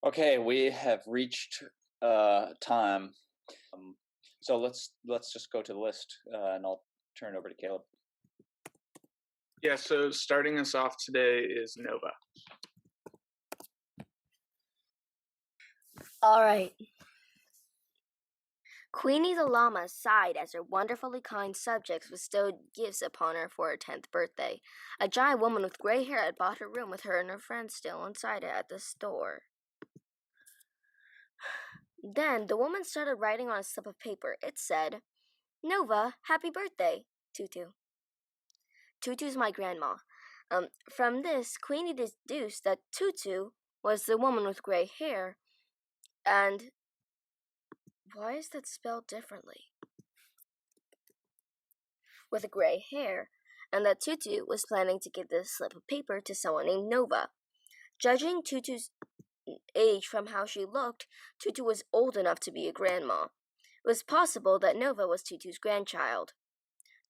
Okay, we have reached time. Um, so let's just go to the list, and I'll turn it over to Caleb. Yeah, so starting us off today is Nova. All right. Queenie the llama sighed as her wonderfully kind subjects bestowed gifts upon her for her 10th birthday. A giant woman with gray hair had bought her room with her and her friends still inside it at the store. Then the woman started writing on a slip of paper. It said, "Nova, happy birthday, Tutu." Tutu's my grandma. From this, Queenie deduced that Tutu was the woman with gray hair, and why is that spelled differently? With gray hair, and that Tutu was planning to give this slip of paper to someone named Nova. Judging Tutu's age from how she looked, Tutu was old enough to be a grandma. It was possible that Nova was Tutu's grandchild.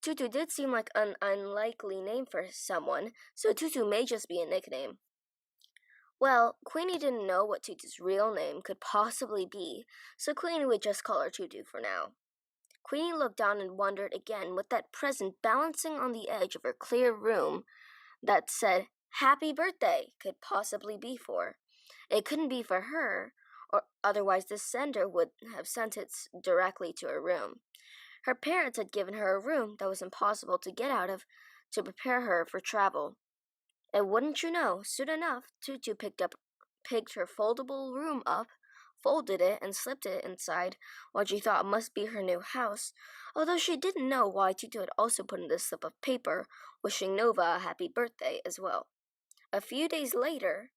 Tutu did seem like an unlikely name for someone, so Tutu may just be a nickname. Well, Queenie didn't know what Tutu's real name could possibly be, so Queenie would just call her Tutu for now. Queenie looked down and wondered again what that present balancing on the edge of her clear room that said, "Happy birthday," could possibly be for. It couldn't be for her, or otherwise the sender would have sent it directly to her room. Her parents had given her a room that was impossible to get out of to prepare her for travel. And wouldn't you know, soon enough, Tutu picked her foldable room up, folded it, and slipped it inside what she thought must be her new house, although she didn't know why Tutu had also put in this slip of paper, wishing Nova a happy birthday as well. A few days later,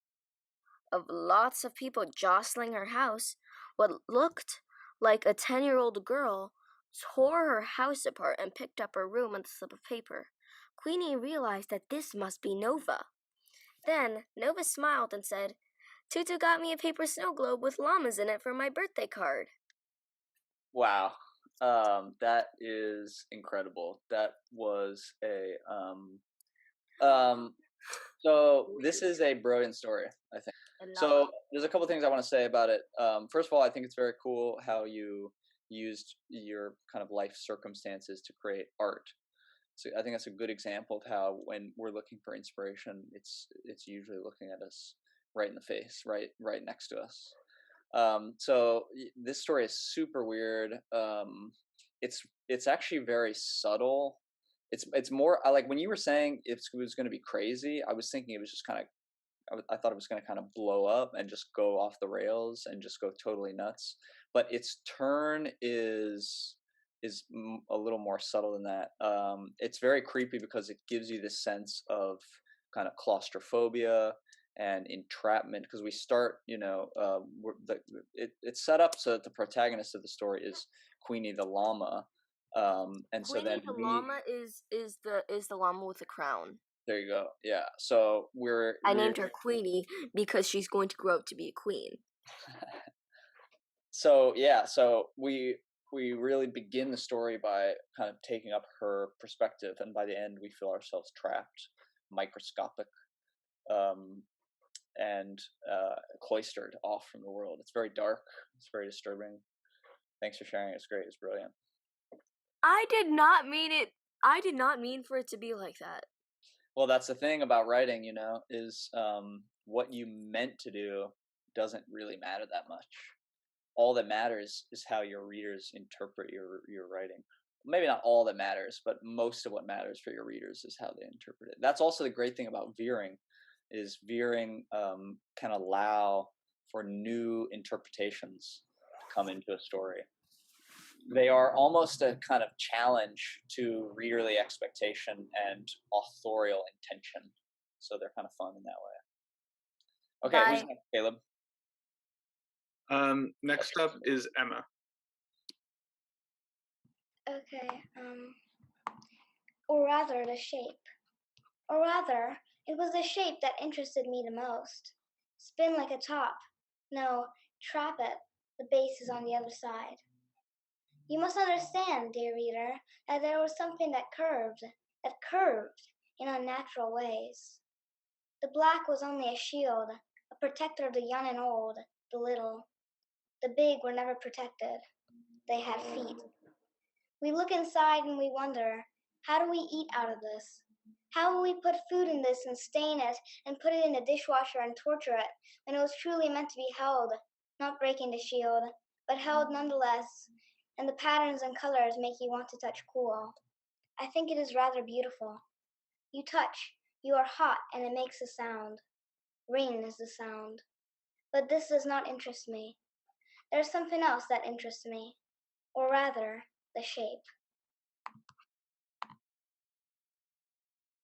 of lots of people jostling her house, what looked like a 10-year-old girl tore her house apart and picked up her room on the slip of paper. Queenie realized that this must be Nova. Then Nova smiled and said, "Tutu got me a paper snow globe with llamas in it for my birthday card." Wow, that is incredible. That was a So this is a brilliant story, I think. So there's a couple things I want to say about it. First of all, I think it's very cool how you used your kind of life circumstances to create art. So I think that's a good example of how when we're looking for inspiration, it's usually looking at us right in the face, right next to us. This story is super weird. It's actually very subtle. It's more I like when you were saying it was going to be crazy. I was thinking it was just kind of I thought it was going to kind of blow up and just go off the rails and just go totally nuts. But its turn is a little more subtle than that. It's very creepy because it gives you this sense of kind of claustrophobia and entrapment because we start, it's set up so that the protagonist of the story is Queenie the llama, and so Queenie then the llama is the llama with the crown. there you go. Yeah. So I named her Queenie because she's going to grow up to be a queen. So yeah, so we really begin the story by kind of taking up her perspective, and by the end we feel ourselves trapped, microscopic, and cloistered off from the world. It's very dark. It's very disturbing. Thanks for sharing. It's great. It's brilliant. I did not mean it. I did not mean for it to be like that. Well, that's the thing about writing, is what you meant to do doesn't really matter that much. All that matters is how your readers interpret your writing. Maybe not all that matters, but most of what matters for your readers is how they interpret it. That's also the great thing about Veering, is Veering can allow for new interpretations to come into a story. They are almost a kind of challenge to readerly expectation and authorial intention. So they're kind of fun in that way. Okay, Bye. who's next, Caleb? Next up is Emma. Okay, or rather the shape. Or rather, it was the shape that interested me the most. Spin like a top. No, trap it. The base is on the other side. You must understand, dear reader, that there was something that curved in unnatural ways. The black was only a shield, a protector of the young and old, the little. The big were never protected. They had feet. We look inside and we wonder, how do we eat out of this? How will we put food in this and stain it and put it in a dishwasher and torture it when it was truly meant to be held, not breaking the shield, but held nonetheless, and the patterns and colors make you want to touch cool. I think it is rather beautiful. You touch, you are hot, and it makes a sound. Ring is the sound. But this does not interest me. There is something else that interests me, or rather, the shape.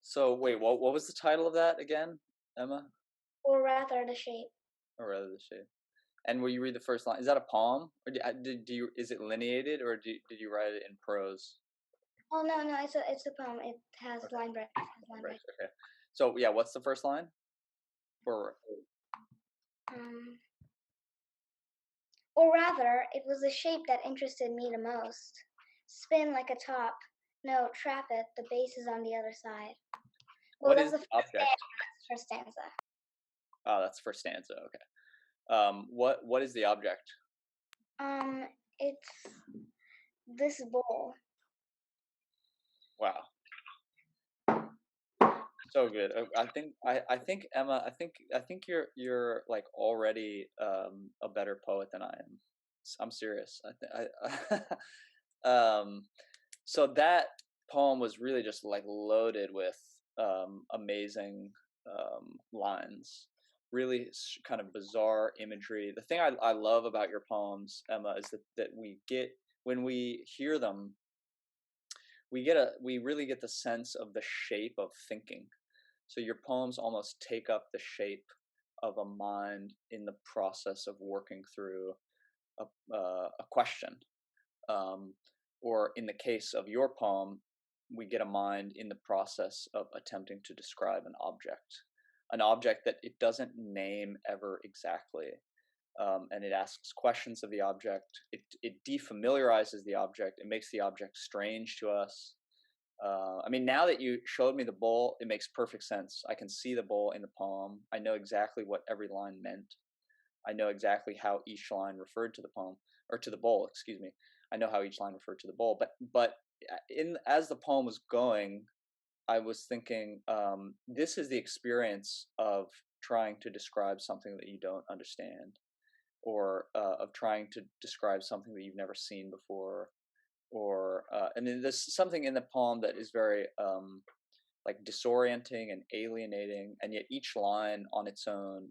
So wait, what was the title of that again, Emma? Or rather, the shape. Or rather, the shape. And will you read the first line? Is that a poem, or do you? Is it lineated, or did you write it in prose? Oh no, it's a poem. It has Okay. line break. Right. Okay. So yeah, what's the first line? Um, or rather, it was the shape that interested me the most. Spin like a top. No, trap it. The base is on the other side. Well, What that's is the the object? first stanza. Oh, that's the first stanza. Okay. What is the object? It's this bowl. Wow. So good. I think Emma. I think you're like already a better poet than I am. I'm serious. So that poem was really just like loaded with amazing lines, really kind of bizarre imagery. The thing I love about your poems, Emma, is that we get, when we hear them, we really get the sense of the shape of thinking. So your poems almost take up the shape of a mind in the process of working through a question. Um, or in the case of your poem, we get a mind in the process of attempting to describe an object that it doesn't name ever exactly. And it asks questions of the object. It defamiliarizes the object. It makes the object strange to us. I mean, now that you showed me the bowl, it makes perfect sense. I can see the bowl in the poem. I know exactly what every line meant. I know exactly how each line referred to the poem, or to the bowl, excuse me. I know how each line referred to the bowl. But in as the poem was going, I was thinking, this is the experience of trying to describe something that you don't understand, or of trying to describe something that you've never seen before, or and then there's something in the poem that is very like disorienting and alienating, and yet each line on its own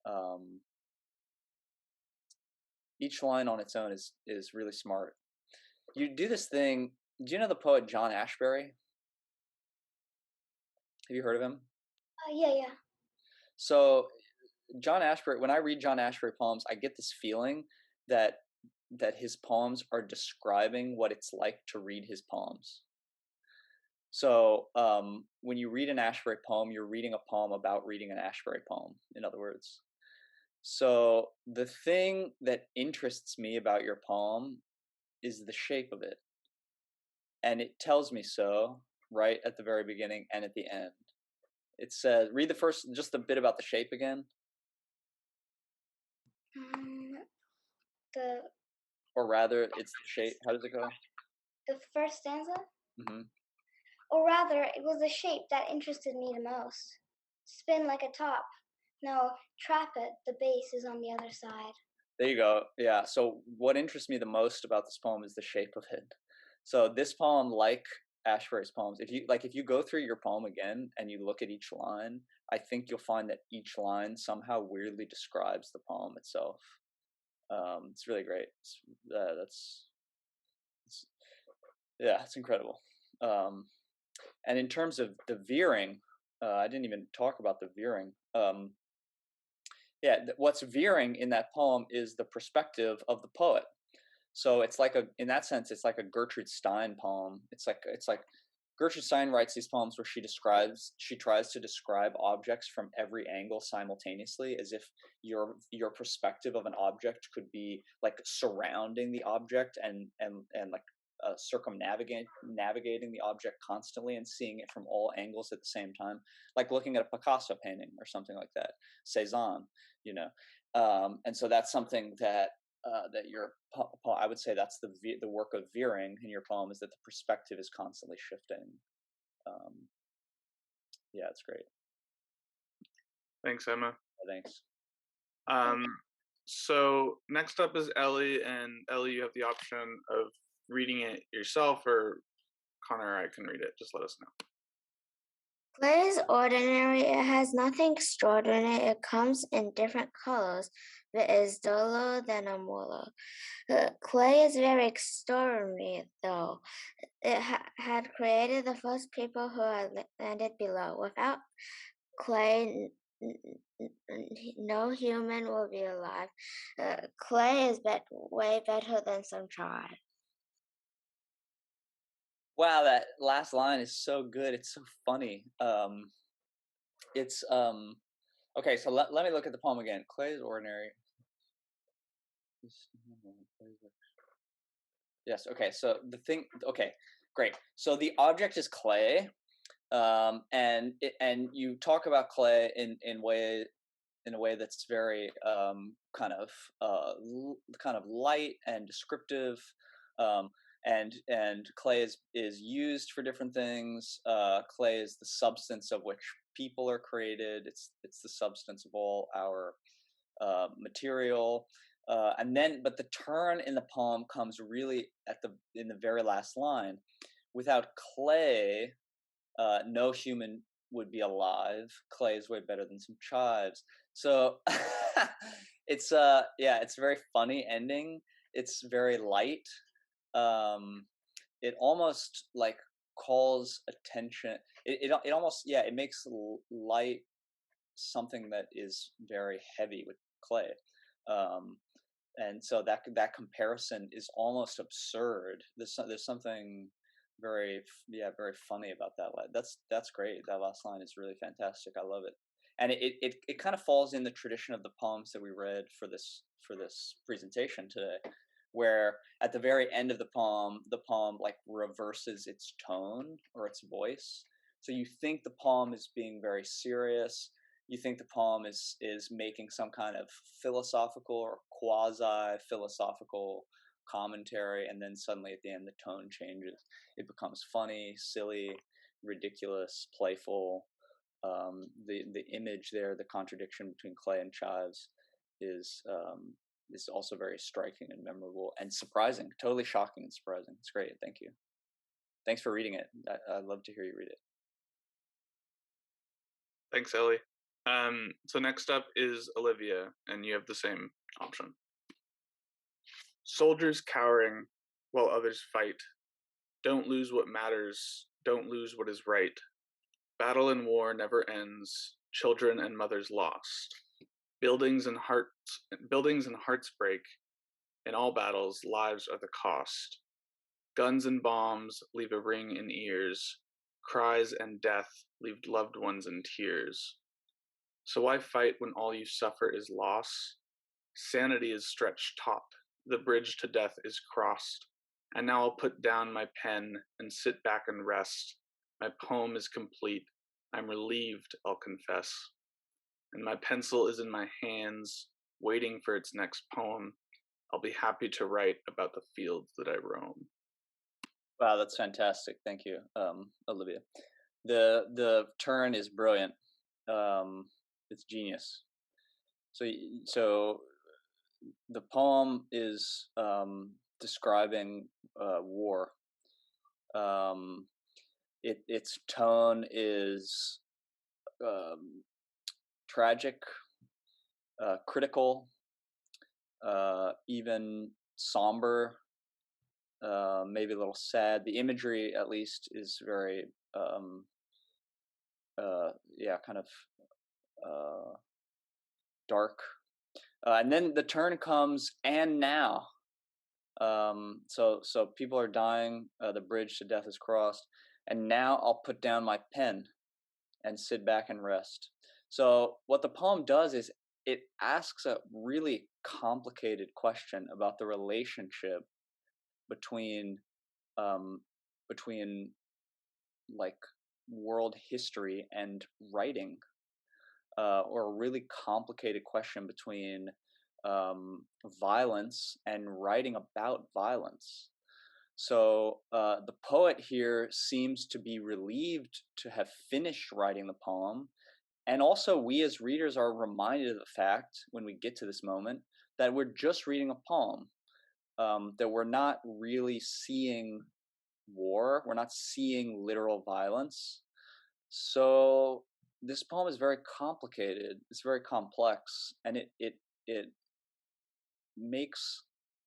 um, is really smart. You do this thing. Do you know the poet John Ashbery? Have you heard of him? Yeah. So John Ashbery, when I read John Ashbery poems, I get this feeling that his poems are describing what it's like to read his poems. So when you read an Ashbery poem, you're reading a poem about reading an Ashbery poem, in other words. So the thing that interests me about your poem is the shape of it. And it tells me so right at the very beginning and at the end. It says, read the first, just a bit about the shape again. The Or rather, it's the shape. How does it go? the first stanza. Mm-hmm. Or rather, it was the shape that interested me the most. Spin like a top. No, trap it. The base is on the other side. There you go. Yeah. So what interests me the most about this poem is the shape of it. So this poem, like Ashbery's poems, if you go through your poem again and you look at each line, I think you'll find that each line somehow weirdly describes the poem itself. It's really great. It's incredible. And in terms of the veering, I didn't even talk about the veering. What's veering in that poem is the perspective of the poet. So it's like in that sense, it's like a Gertrude Stein poem. It's like Gertrude Stein writes these poems where she tries to describe objects from every angle simultaneously, as if your perspective of an object could be like surrounding the object and like navigating the object constantly and seeing it from all angles at the same time, like looking at a Picasso painting or something like that, Cezanne, you know. And so that's something that that your I would say that's the work of Veering in your poem, is that the perspective is constantly shifting. Um, yeah, it's great. Thanks, Emma. Thanks. Um, so next up is Ellie, and Ellie, you have the option of reading it yourself, or Connor, I can read it. Just let us know. Clay is ordinary. It has nothing extraordinary. It comes in different colors. It is duller than a molar. Clay is very extraordinary, though. It had created the first people who had landed below. Without clay, no human will be alive. Clay is way better than some tribe. Wow, that last line is so good. It's so funny. It's okay. So let me look at the poem again. Clay is ordinary. Yes. Okay. So the thing. Okay. Great. So the object is clay, and you talk about clay in a way that's very kind of light and descriptive. Um, and clay is used for different things. Clay is the substance of which people are created. It's the substance of all our material. But the turn in the poem comes really in the very last line. Without clay, no human would be alive. Clay is way better than some chives. So it's a very funny ending. It's very light. Um, it almost like calls attention. It almost, yeah, it makes light something that is very heavy with clay. Um, and so that comparison is almost absurd. There's something very funny about that line. That's great. That last line is really fantastic. I love it, and it kind of falls in the tradition of the poems that we read for this presentation today, where at the very end of the poem like reverses its tone or its voice. So you think the poem is being very serious. You think the poem is making some kind of philosophical or quasi philosophical commentary, and then suddenly at the end the tone changes. It becomes funny, silly, ridiculous, playful. The image there, the contradiction between clay and chives, is also very striking and memorable and surprising. Totally shocking and surprising. It's great. Thank you. Thanks for reading it. I'd love to hear you read it. Thanks, Ellie. So next up is Olivia, and you have the same option. Soldiers cowering while others fight. Don't lose what matters. Don't lose what is right. Battle and war never ends. Children and mothers lost. Buildings and hearts break. In all battles, lives are the cost. Guns and bombs leave a ring in ears. Cries and death leave loved ones in tears. So why fight when all you suffer is loss? Sanity is stretched taut. The bridge to death is crossed. And now I'll put down my pen and sit back and rest. My poem is complete. I'm relieved, I'll confess. And my pencil is in my hands, waiting for its next poem. I'll be happy to write about the fields that I roam. Wow, that's fantastic. Thank you, Olivia. The turn is brilliant. It's genius. So the poem is describing war. Its tone is tragic, critical, even somber, maybe a little sad. The imagery, at least, is very kind of dark. And then the turn comes, and now. So people are dying. The bridge to death is crossed, and now I'll put down my pen and sit back and rest. So what the poem does is it asks a really complicated question about the relationship between between like world history and writing. or a really complicated question between violence and writing about violence. So the poet here seems to be relieved to have finished writing the poem. And also, we as readers are reminded of the fact when we get to this moment that we're just reading a poem, that we're not really seeing war, we're not seeing literal violence. So this poem is very complicated, it's very complex, and it makes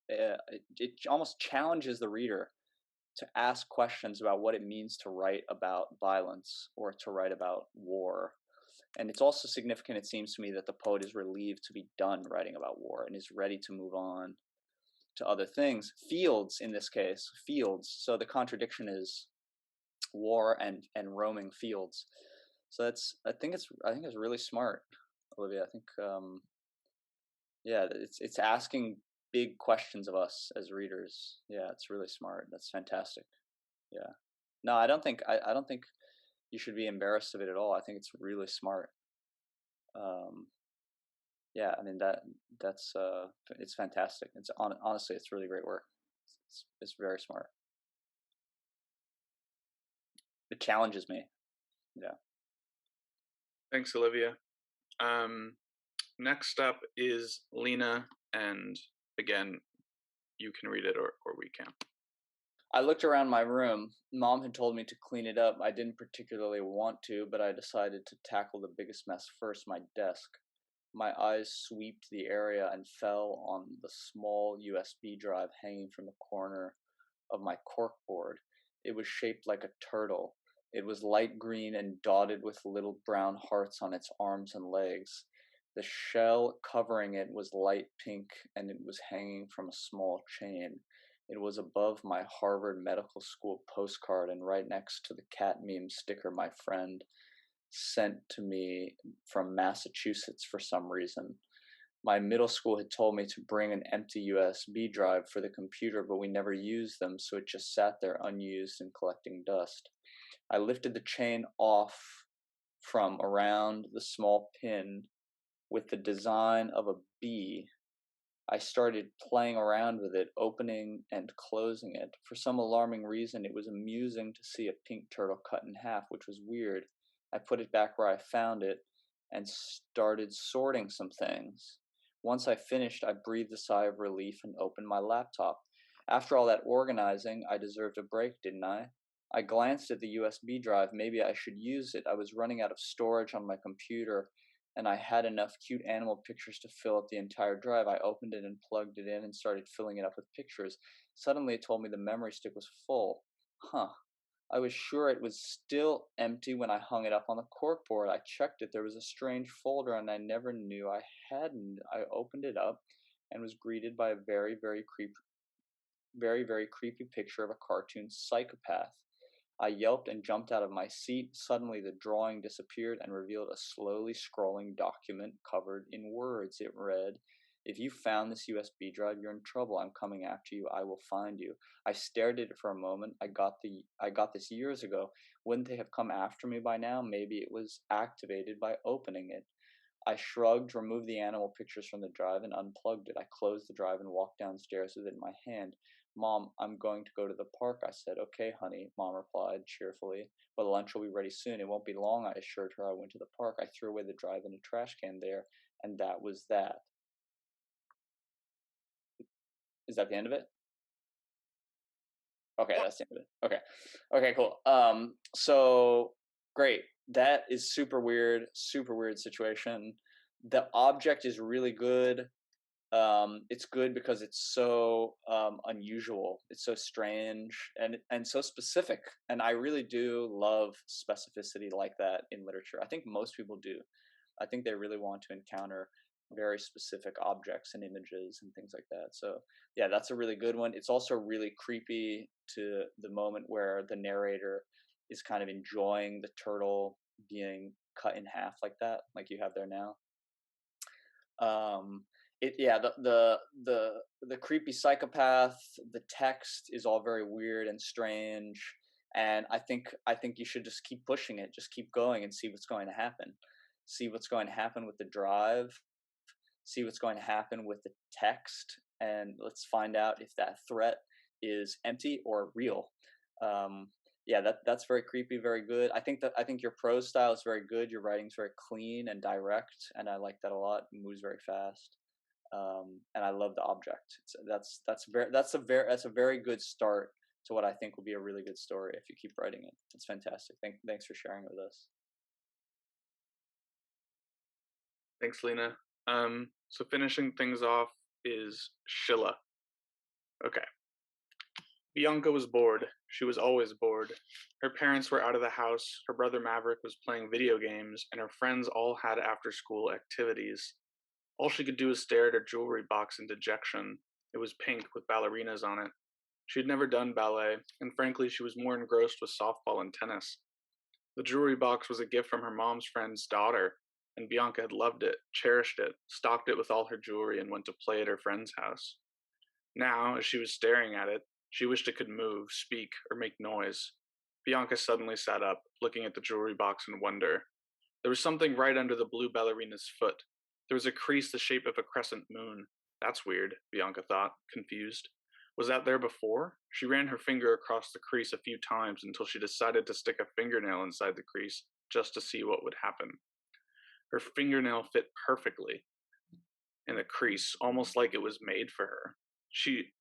it almost challenges the reader to ask questions about what it means to write about violence or to write about war. And it's also significant, it seems to me, that the poet is relieved to be done writing about war and is ready to move on to other things. Fields, in this case, fields. So the contradiction is war and roaming fields. So that's I think it's really smart, Olivia. I think yeah, it's asking big questions of us as readers. Yeah, it's really smart. That's fantastic. Yeah. No, I don't think you should be embarrassed of it at all. I think it's really smart. Um, yeah, I mean that's it's fantastic. Honestly, it's really great work. It's very smart. It challenges me. Yeah. Thanks, Olivia. Next up is Lena, and again, you can read it or we can. I looked around my room. Mom had told me to clean it up. I didn't particularly want to, but I decided to tackle the biggest mess first, my desk. My eyes swept the area and fell on the small USB drive hanging from the corner of my corkboard. It was shaped like a turtle. It was light green and dotted with little brown hearts on its arms and legs. The shell covering it was light pink and it was hanging from a small chain. It was above my Harvard Medical School postcard and right next to the cat meme sticker my friend sent to me from Massachusetts for some reason. My middle school had told me to bring an empty USB drive for the computer, but we never used them, so it just sat there unused and collecting dust. I lifted the chain off from around the small pin with the design of a bee. I started playing around with it, opening and closing it. For some alarming reason, it was amusing to see a pink turtle cut in half, which was weird. I put it back where I found it and started sorting some things. Once I finished, I breathed a sigh of relief and opened my laptop. After all that organizing, I deserved a break, didn't I? I glanced at the USB drive. Maybe I should use it. I was running out of storage on my computer and I had enough cute animal pictures to fill up the entire drive. I opened it and plugged it in and started filling it up with pictures. Suddenly it told me the memory stick was full. Huh. I was sure it was still empty when I hung it up on the corkboard. I checked it. There was a strange folder and I never knew I hadn't. I opened it up and was greeted by a very creepy picture of a cartoon psychopath. I yelped and jumped out of my seat. Suddenly, the drawing disappeared and revealed a slowly scrolling document covered in words. It read, "If you found this USB drive, you're in trouble. I'm coming after you. I will find you." I stared at it for a moment. I got this years ago. Wouldn't they have come after me by now? Maybe it was activated by opening it. I shrugged, removed the animal pictures from the drive, and unplugged it. I closed the drive and walked downstairs with it in my hand. "Mom, I'm going to go to the park," I said. "Okay, honey," Mom replied cheerfully. "But lunch will be ready soon." "It won't be long," I assured her. I went to the park. I threw away the drive in a trash can there, and that was that. Is that the end of it? Okay, Yeah. that's the end of it. Okay. Okay, cool. So great. That is super weird situation. The object is really good. It's good because it's so unusual, it's so strange and so specific, and I really do love specificity like that in literature. I think most people do. I think they really want to encounter very specific objects and images and things like that. So yeah, that's a really good one. It's also really creepy to the moment where the narrator is kind of enjoying the turtle being cut in half like that, like you have there now. um it yeah the creepy psychopath, the text is all very weird and strange, and I think you should just keep pushing it, just keep going and see what's going to happen. see what's going to happen with the drive, see what's going to happen with the text, and let's find out if that threat is empty or real. Yeah, that's very creepy, very good. I think your prose style is very good. Your writing's very clean and direct, and I like that a lot. It moves very fast, and I love the object. That's a very good start to what I think will be a really good story if you keep writing it. It's fantastic. Thanks for sharing with us. Thanks, Lena. So finishing things off is Shilla. Okay. Bianca was bored. She was always bored. Her parents were out of the house, her brother Maverick was playing video games, and her friends all had after school activities. All she could do was stare at her jewelry box in dejection. It was pink with ballerinas on it. She had never done ballet, and frankly, she was more engrossed with softball and tennis. The jewelry box was a gift from her mom's friend's daughter, and Bianca had loved it, cherished it, stocked it with all her jewelry, and went to play at her friend's house. Now, as she was staring at it, she wished it could move, speak, or make noise. Bianca suddenly sat up, looking at the jewelry box in wonder. There was something right under the blue ballerina's foot. There was a crease the shape of a crescent moon. That's weird, Bianca thought, confused. Was that there before? She ran her finger across the crease a few times until she decided to stick a fingernail inside the crease just to see what would happen. Her fingernail fit perfectly in the crease, almost like it was made for her. She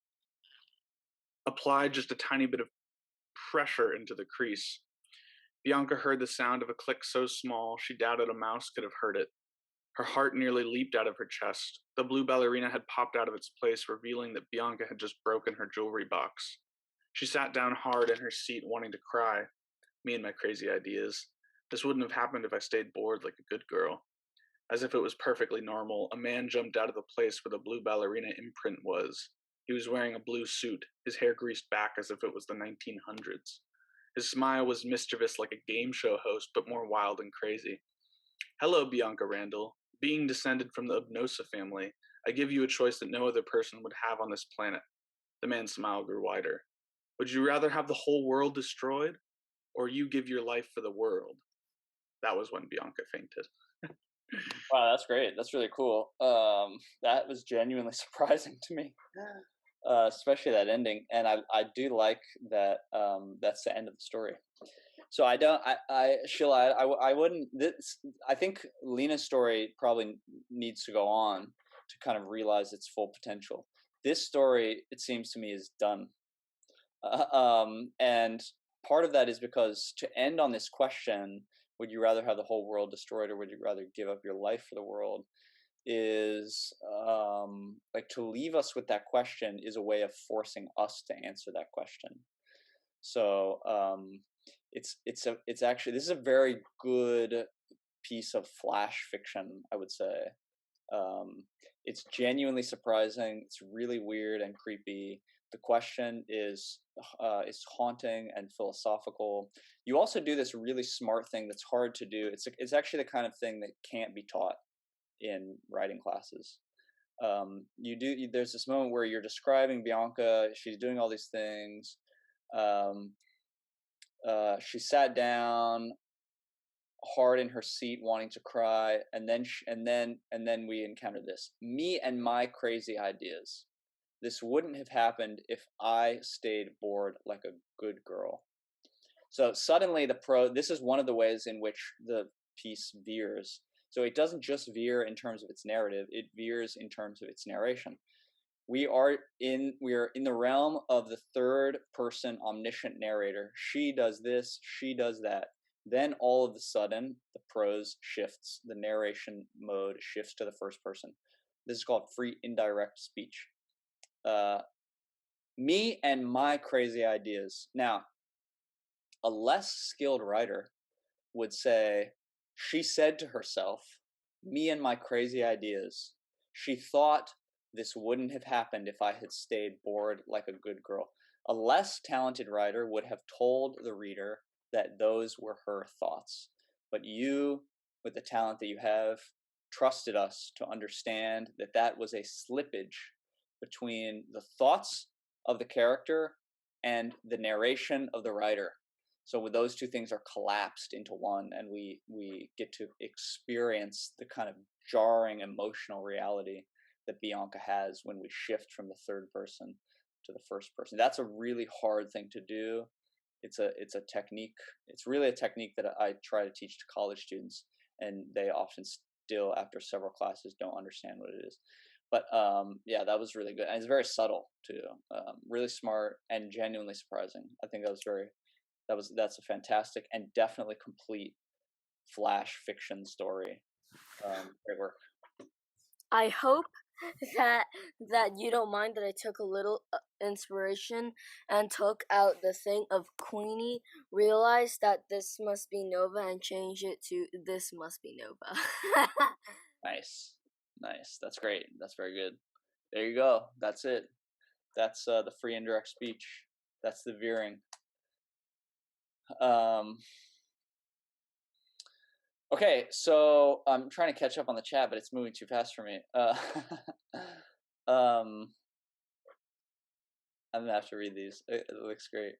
applied just a tiny bit of pressure into the crease. Bianca heard the sound of a click so small she doubted a mouse could have heard it. Her heart nearly leaped out of her chest. The blue ballerina had popped out of its place, revealing that Bianca had just broken her jewelry box. She sat down hard in her seat, wanting to cry. Me and my crazy ideas. This wouldn't have happened if I stayed bored like a good girl. As if it was perfectly normal, a man jumped out of the place where the blue ballerina imprint was. He was wearing a blue suit, his hair greased back as if it was the 1900s. His smile was mischievous like a game show host, but more wild and crazy. Hello, Bianca Randall. Being descended from the Obnosa family, I give you a choice that no other person would have on this planet. The man's smile grew wider. Would you rather have the whole world destroyed, or you give your life for the world? That was when Bianca fainted. Wow, that's great. That's really cool. That was genuinely surprising to me, especially that ending. And I do like that. That's the end of the story. So I don't. Sheila, I wouldn't. This. I think Lena's story probably needs to go on to kind of realize its full potential. This story, it seems to me, is done. And part of that is because to end on this question, would you rather have the whole world destroyed or would you rather give up your life for the world, is like to leave us with that question is a way of forcing us to answer that question. So it's actually, this is a very good piece of flash fiction, I would say. It's genuinely surprising. It's really weird and creepy. The question is haunting and philosophical. You also do this really smart thing that's hard to do. It's actually the kind of thing that can't be taught in writing classes. There's this moment where you're describing Bianca. She's doing all these things. She sat down hard in her seat wanting to cry, and then we encounter this: me and my crazy ideas. This wouldn't have happened if I stayed bored like a good girl. So suddenly this is one of the ways in which the piece veers. So it doesn't just veer in terms of its narrative, it veers in terms of its narration. We are in the realm of the third person omniscient narrator. She does this, she does that. Then all of a sudden, the prose shifts. The narration mode shifts to the first person. This is called free indirect speech. Me and my crazy ideas. Now, a less skilled writer would say, she said to herself, me and my crazy ideas. She thought this wouldn't have happened if I had stayed bored like a good girl. A less talented writer would have told the reader that those were her thoughts. But you, with the talent that you have, trusted us to understand that that was a slippage between the thoughts of the character and the narration of the writer. So with those two things are collapsed into one, and we get to experience the kind of jarring emotional reality that Bianca has when we shift from the third person to the first person. That's a really hard thing to do. It's a technique. It's really a technique that I try to teach to college students, and they often still, after several classes, don't understand what it is. But yeah, that was really good, and it's very subtle too. Really smart and genuinely surprising. I think that's a fantastic and definitely complete flash fiction story. Great work. I hope that you don't mind that I took a little inspiration and took out the thing of Queenie, realized that this must be Nova, and changed it to this must be Nova. Nice, nice. That's great. That's very good. There you go. That's it. That's the free indirect speech. That's the veering. Okay, so I'm trying to catch up on the chat, but it's moving too fast for me. I'm gonna have to read these. It looks great.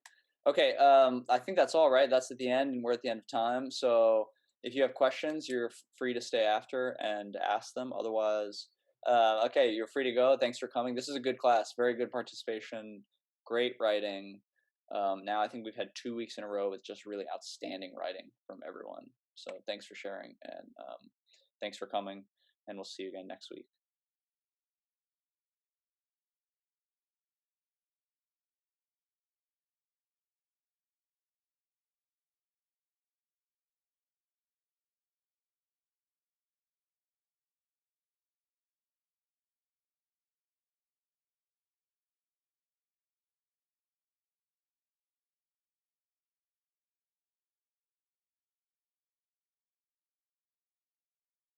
Okay, I think that's all right. That's at the end, and we're at the end of time. So if you have questions, you're free to stay after and ask them. Otherwise, okay, you're free to go. Thanks for coming. This is a good class. Very good participation. Great writing. Now I think we've had 2 weeks in a row with just really outstanding writing from everyone. So thanks for sharing, and thanks for coming. And we'll see you again next week.